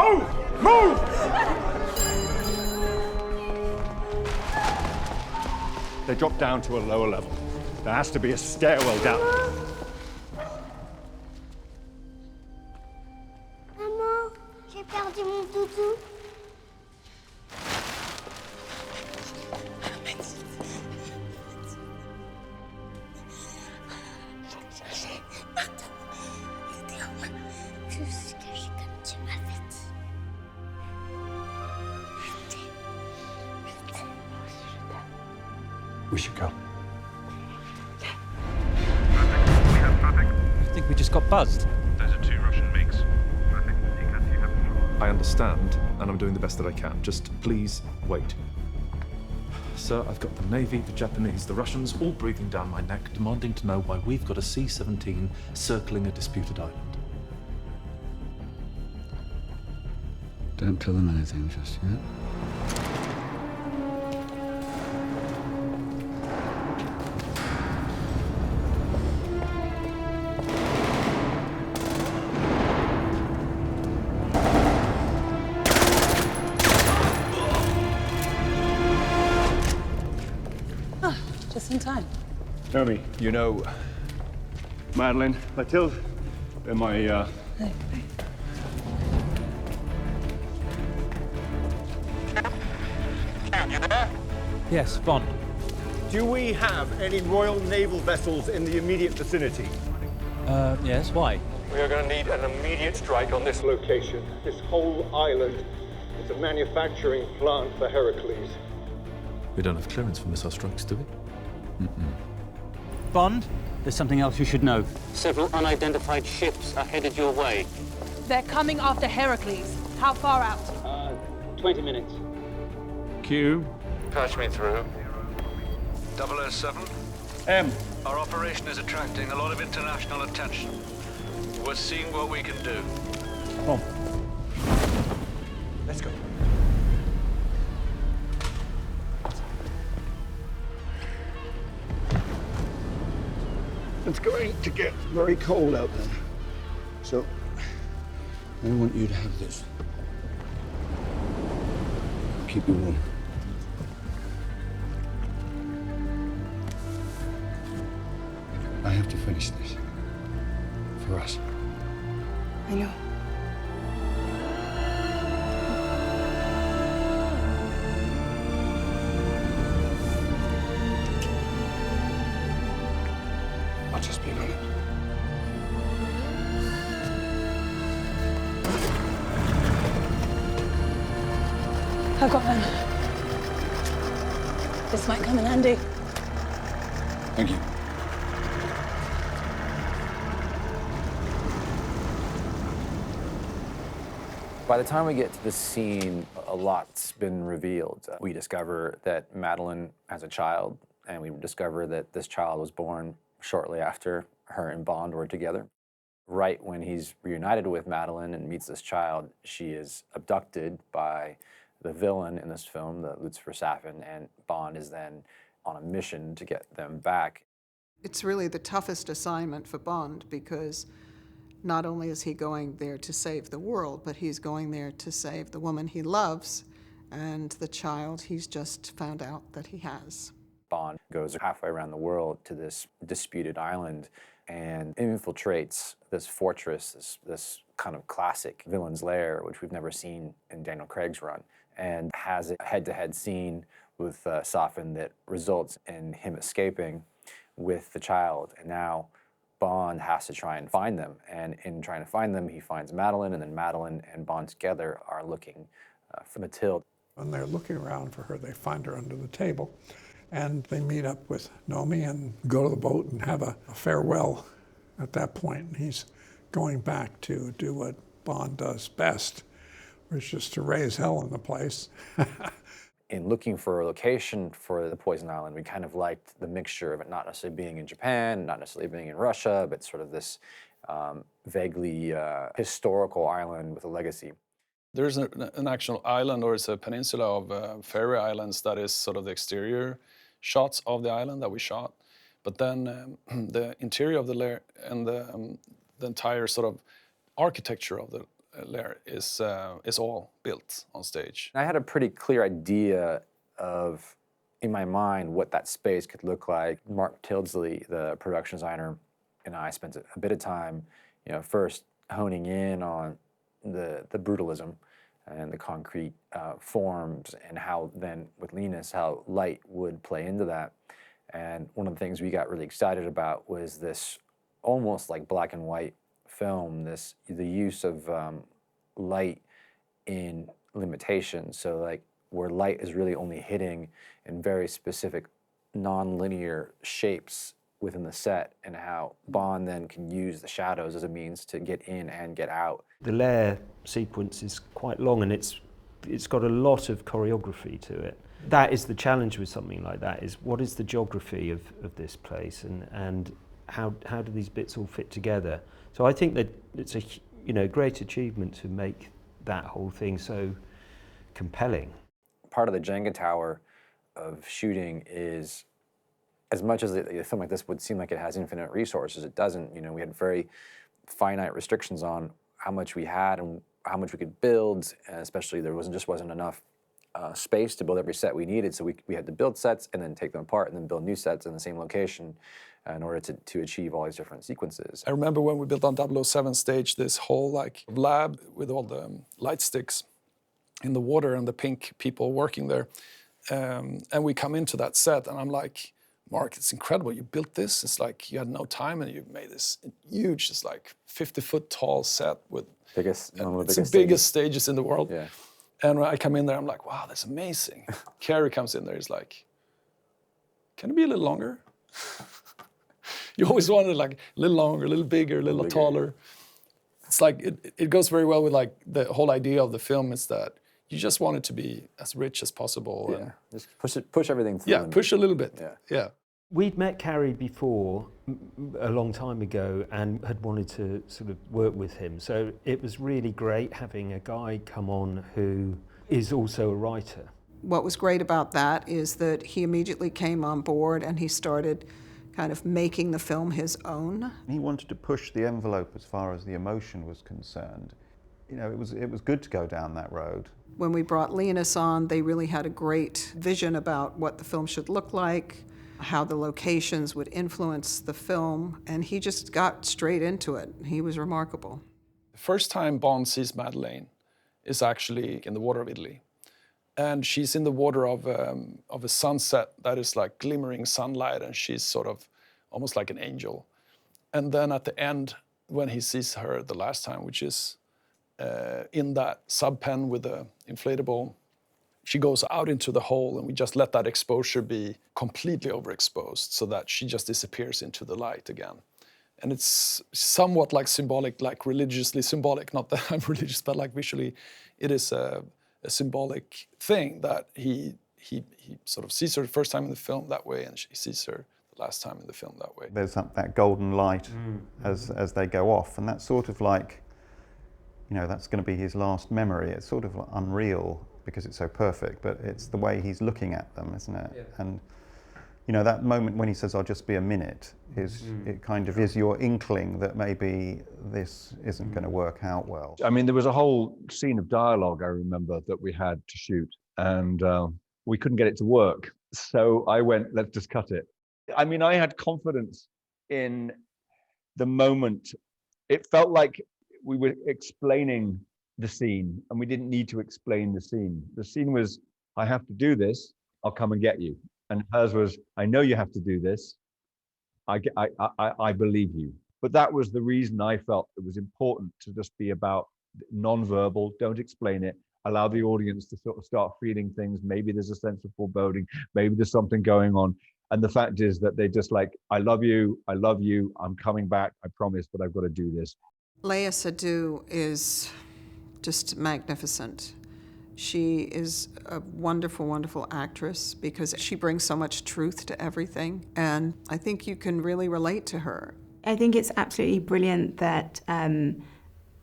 Move! Move! They drop down to a lower level. There has to be a stairwell down. Maman, j'ai perdu mon doudou. We should go. I think we just got buzzed. Those are 2 Russian MiGs. I understand, and I'm doing the best that I can. Just please wait. Sir, I've got the Navy, the Japanese, the Russians all breathing down my neck, demanding to know why we've got a C-17 circling a disputed island. Don't tell them anything just yet. Just in time. Naomi, you know Madeline, Mathilde, they're my, Hey. You there? Yes, Bond. Do we have any Royal Naval vessels in the immediate vicinity? Yes, why? We are going to need an immediate strike on this location. This whole island is a manufacturing plant for Heracles. We don't have clearance for missile strikes, do we? Bond, there's something else you should know. Several unidentified ships are headed your way. They're coming after Heracles. How far out? 20 minutes. Q. Patch me through. 007. M. Our operation is attracting a lot of international attention. We're seeing what we can do. Come on. Let's go. It's going to get very cold out there. So, I want you to have this. Keep you warm. I have to finish this. For us. I know. I'll just be a minute. I've got them. This might come in handy. Thank you. By the time we get to the scene, a lot's been revealed. We discover that Madeline has a child, and we discover that this child was born shortly after her and Bond were together. Right when he's reunited with Madeline and meets this child, she is abducted by the villain in this film, the Lucifer Safin, and Bond is then on a mission to get them back. It's really the toughest assignment for Bond because not only is he going there to save the world, but he's going there to save the woman he loves and the child he's just found out that he has. Bond goes halfway around the world to this disputed island and infiltrates this fortress, this kind of classic villain's lair, which we've never seen in Daniel Craig's run, and has a head-to-head scene with Safin that results in him escaping with the child. And now Bond has to try and find them. And in trying to find them, he finds Madeline, and then Madeline and Bond together are looking for Mathilde. When they're looking around for her, they find her under the table. And they meet up with Nomi and go to the boat and have a farewell at that point. And he's going back to do what Bond does best, which is to raise hell in the place. In looking for a location for the Poison Island, we kind of liked the mixture of it not necessarily being in Japan, not necessarily being in Russia, but sort of this vaguely historical island with a legacy. There's an actual island, or it's a peninsula of fairy islands that is sort of the exterior shots of the island that we shot. But then the interior of the lair and the entire sort of architecture of the Lair is all built on stage. I had a pretty clear idea of, in my mind, what that space could look like. Mark Tildesley, the production designer, and I spent a bit of time, first honing in on the brutalism and the concrete forms, and how then with Linus, how light would play into that. And one of the things we got really excited about was this almost like black and white film, the use of light in limitations. So like where light is really only hitting in very specific non-linear shapes within the set, and how Bond then can use the shadows as a means to get in and get out. The Lair sequence is quite long, and it's got a lot of choreography to it. That is the challenge with something like that, is what is the geography of this place, and how do these bits all fit together? So I think that it's a great achievement to make that whole thing so compelling. Part of the Jenga tower of shooting is, as much as a film like this would seem like it has infinite resources, it doesn't. We had very finite restrictions on how much we had and how much we could build, and especially there wasn't enough space to build every set we needed, so we had to build sets and then take them apart and then build new sets in the same location in order to achieve all these different sequences. I remember when we built on 007 stage this whole lab with all the light sticks in the water and the pink people working there, and we come into that set and I'm like, Mark, it's incredible, you built this, it's like you had no time and you made this huge, it's like 50-foot tall set with it's the biggest stages in the world. Yeah. And when I come in there, I'm like, wow, that's amazing. Carrie comes in there, he's like, can it be a little longer? You always wanted like a little longer, a little bigger, a little taller. It's like, it goes very well with like the whole idea of the film is that you just want it to be as rich as possible. Yeah, and just push everything to the limit. Push a little bit. Yeah. We'd met Carrie before, a long time ago, and had wanted to sort of work with him. So it was really great having a guy come on who is also a writer. What was great about that is that he immediately came on board and he started kind of making the film his own. He wanted to push the envelope as far as the emotion was concerned. It was good to go down that road. When we brought Linus on, they really had a great vision about what the film should look like, how the locations would influence the film, and he just got straight into it. He was remarkable. The first time Bond sees Madeleine is actually in the water of Italy. And she's in the water of a sunset that is like glimmering sunlight, and she's sort of almost like an angel. And then at the end, when he sees her the last time, which is in that sub-pen with the inflatable, she goes out into the hole, and we just let that exposure be completely overexposed so that she just disappears into the light again. And it's somewhat like symbolic, like religiously symbolic, not that I'm religious, but like visually, it is a symbolic thing that he sort of sees her the first time in the film that way, and she sees her the last time in the film that way. There's that golden light as they go off, and that's sort of like, that's going to be his last memory. It's sort of unreal because it's so perfect, but it's the way he's looking at them, isn't it? Yeah. And that moment when he says, "I'll just be a minute," it kind of is your inkling that maybe this isn't going to work out well. I mean, there was a whole scene of dialogue, I remember, that we had to shoot, and we couldn't get it to work. So I went, let's just cut it. I mean, I had confidence in the moment. It felt like we were explaining the scene, and we didn't need to explain the scene. The scene was, I have to do this, I'll come and get you. And hers was, I know you have to do this, I believe you. But that was the reason I felt it was important to just be about non-verbal, don't explain it, allow the audience to sort of start feeling things. Maybe there's a sense of foreboding, maybe there's something going on. And the fact is that they just like, I love you, I'm coming back, I promise, but I've got to do this. Léa Seydoux is just magnificent. She is a wonderful, wonderful actress because she brings so much truth to everything, and I think you can really relate to her. I think it's absolutely brilliant that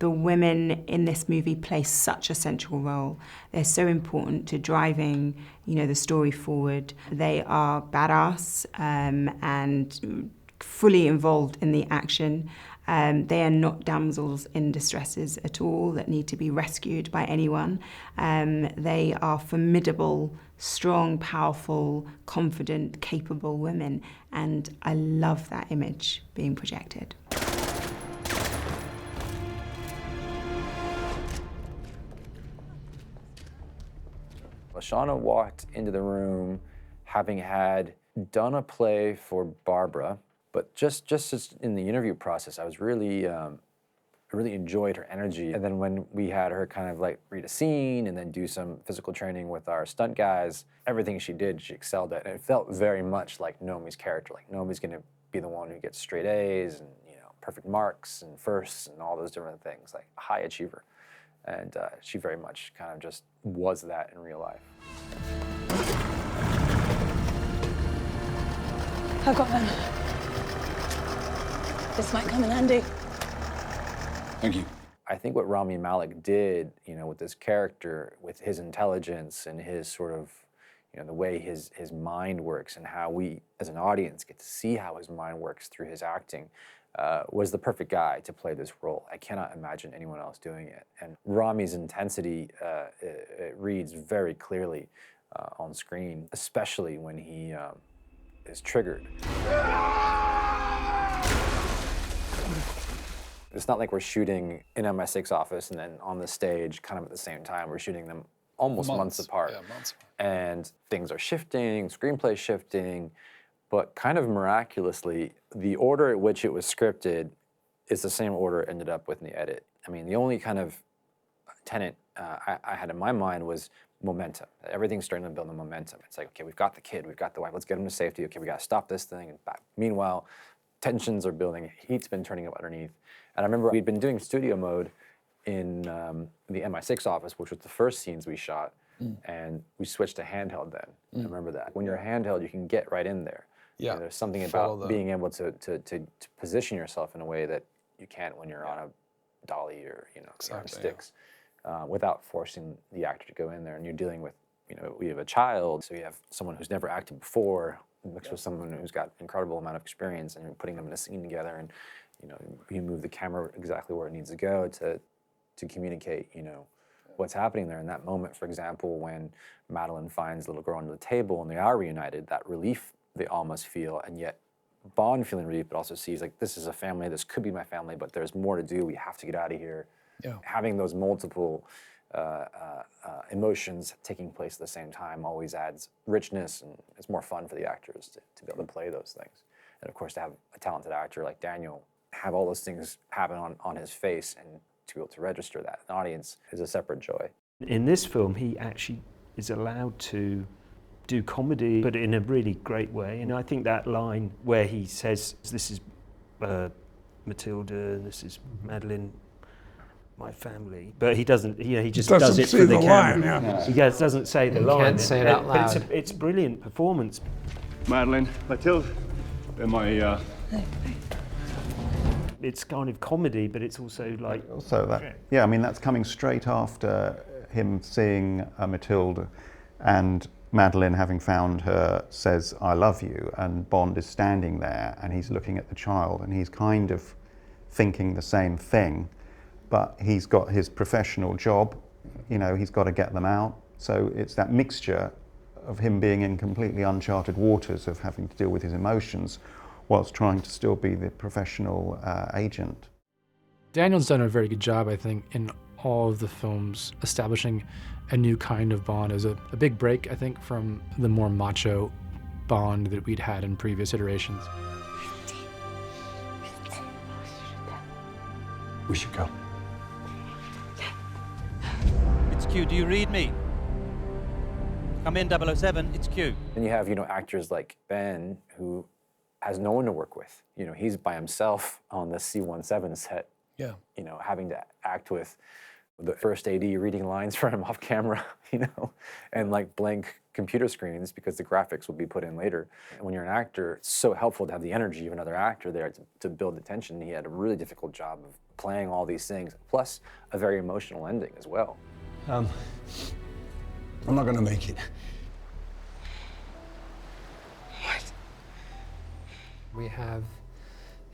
the women in this movie play such a central role. They're so important to driving, the story forward. They are badass and fully involved in the action. They are not damsels in distresses at all that need to be rescued by anyone. They are formidable, strong, powerful, confident, capable women, and I love that image being projected. Shauna walked into the room having had done a play for Barbara, but just as in the interview process, I was really enjoyed her energy. And then when we had her kind of like read a scene and then do some physical training with our stunt guys, everything she did, she excelled at. And it felt very much like Naomi's character. Like Naomi's gonna be the one who gets straight A's and, you know, perfect marks and firsts and all those different things, like a high achiever. And she very much kind of just was that in real life. I got them. This might come in handy. Thank you. I think what Rami Malek did, you know, with this character, with his intelligence and his sort of, you know, the way his mind works and how we, as an audience, get to see how his mind works through his acting, was the perfect guy to play this role. I cannot imagine anyone else doing it. And Rami's intensity, it reads very clearly on screen, especially when he is triggered. It's not like we're shooting in MI6 office and then on the stage kind of at the same time. We're shooting them almost months apart. Yeah, months. And things are shifting, screenplay shifting, but kind of miraculously, the order at which it was scripted is the same order it ended up with in the edit. I mean, the only kind of tenet I had in my mind was momentum. Everything's starting to build the momentum. It's like, okay, we've got the kid, we've got the wife, let's get him to safety. Okay, we gotta stop this thing. And back. Meanwhile, tensions are building, heat's been turning up underneath. And I remember we'd been doing studio mode in the MI6 office, which was the first scenes we shot, and we switched to handheld then. I remember that. When you're handheld, you can get right in there. Yeah. You know, there's something about being able to position yourself in a way that you can't when you're on a dolly or, you know, on sticks, without forcing the actor to go in there. And you're dealing with, you know, we have a child, so you have someone who's never acted before, mixed with someone who's got incredible amount of experience, and you're putting them in a scene together, and, you know, you move the camera exactly where it needs to go to communicate, you know, what's happening there in that moment. For example, when Madeline finds the little girl under the table and they are reunited, that relief they all must feel, and yet Bond feeling relief, but also sees like, this is a family, this could be my family, but there's more to do, we have to get out of here. Yeah. Having those multiple emotions taking place at the same time always adds richness, and it's more fun for the actors to be able to play those things. And of course, to have a talented actor like Daniel have all those things happen on his face and to be able to register that in the audience is a separate joy. In this film, he actually is allowed to do comedy, but in a really great way. And I think that line where he says, this is Matilda, this is Madeline, my family, but he doesn't, you know, he just does it for the camera. Line, yeah. He doesn't say the line. Can't say it out loud. But it's a brilliant performance. Madeline, Matilda, they're my... It's kind of comedy, but it's also like... Also that, yeah, I mean, that's coming straight after him seeing Matilda, and Madeline, having found her, says, I love you, and Bond is standing there and he's looking at the child and he's kind of thinking the same thing, but he's got his professional job, you know, he's got to get them out. So it's that mixture of him being in completely uncharted waters, of having to deal with his emotions whilst trying to still be the professional agent. Daniel's done a very good job, I think, in all of the films, establishing a new kind of Bond. It was a big break, I think, from the more macho Bond that we'd had in previous iterations. We should go. It's Q, do you read me? Come in, 007, it's Q. And you have, you know, actors like Ben, who has no one to work with. You know, he's by himself on the C-17 set. Yeah. You know, having to act with the first AD reading lines for him off camera, you know, and like blank computer screens because the graphics will be put in later. And when you're an actor, it's so helpful to have the energy of another actor there to build the tension. He had a really difficult job of playing all these things, plus a very emotional ending as well. I'm not gonna make it. We have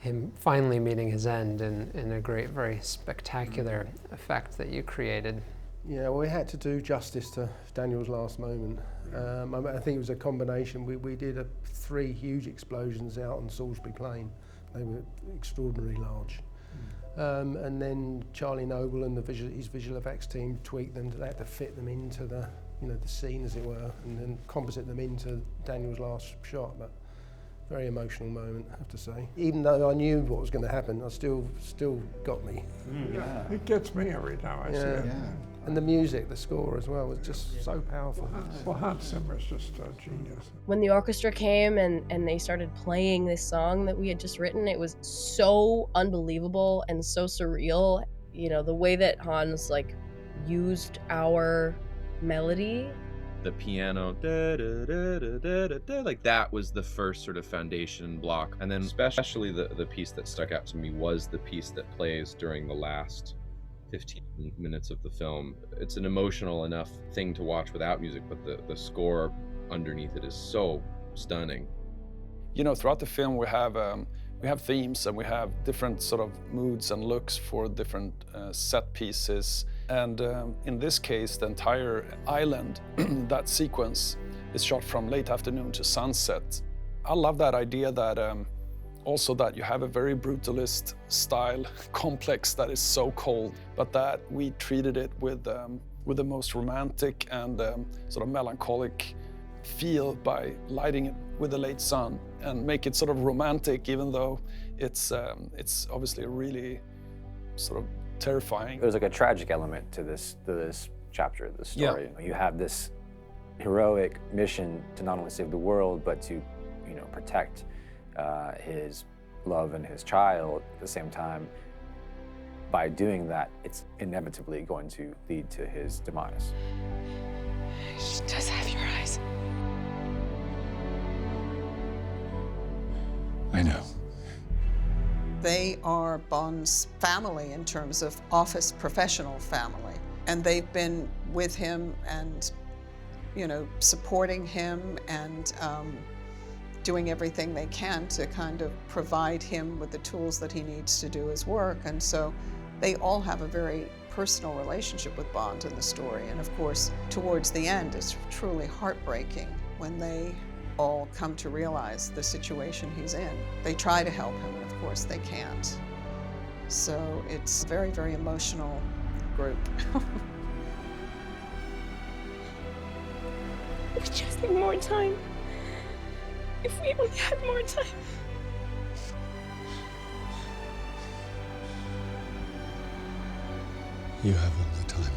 him finally meeting his end in a great, very spectacular effect that you created. Yeah, well, we had to do justice to Daniel's last moment. I think it was a combination. We did 3 huge explosions out on Salisbury Plain. They were extraordinarily large. And then Charlie Noble and his visual effects team tweaked them. They had to fit them into the scene, as it were, and then composite them into Daniel's last shot. But very emotional moment, I have to say. Even though I knew what was going to happen, I still got me. Yeah. It gets me every time I see it. Yeah. And the music, the score as well, was just so powerful. Well, Hans Zimmer's just a genius. When the orchestra came and they started playing this song that we had just written, it was so unbelievable and so surreal. You know, the way that Hans used our melody. The piano, da, da, da, da, da, da, da, like that was the first sort of foundation block. And then especially the piece that stuck out to me was the piece that plays during the last 15 minutes of the film. It's an emotional enough thing to watch without music, but the score underneath it is so stunning. You know, throughout the film we have themes and we have different sort of moods and looks for different set pieces. And in this case, the entire island, that sequence is shot from late afternoon to sunset. I love that idea that also that you have a very brutalist style complex that is so cold, but that we treated it with the most romantic and sort of melancholic feel by lighting it with the late sun and make it sort of romantic, even though it's obviously really sort of terrifying. There's like a tragic element to this chapter of the story. Yeah. You have this heroic mission to not only save the world, but to, protect his love and his child at the same time. By doing that, it's inevitably going to lead to his demise. She does have your eyes. I know. They are Bond's family in terms of office professional family. And they've been with him and, supporting him and doing everything they can to kind of provide him with the tools that he needs to do his work. And so they all have a very personal relationship with Bond in the story. And of course, towards the end, it's truly heartbreaking when they all come to realize the situation he's in. They try to help him, and of course they can't. So it's a very, very emotional group. We just need more time. If we only had more time. You have all the time.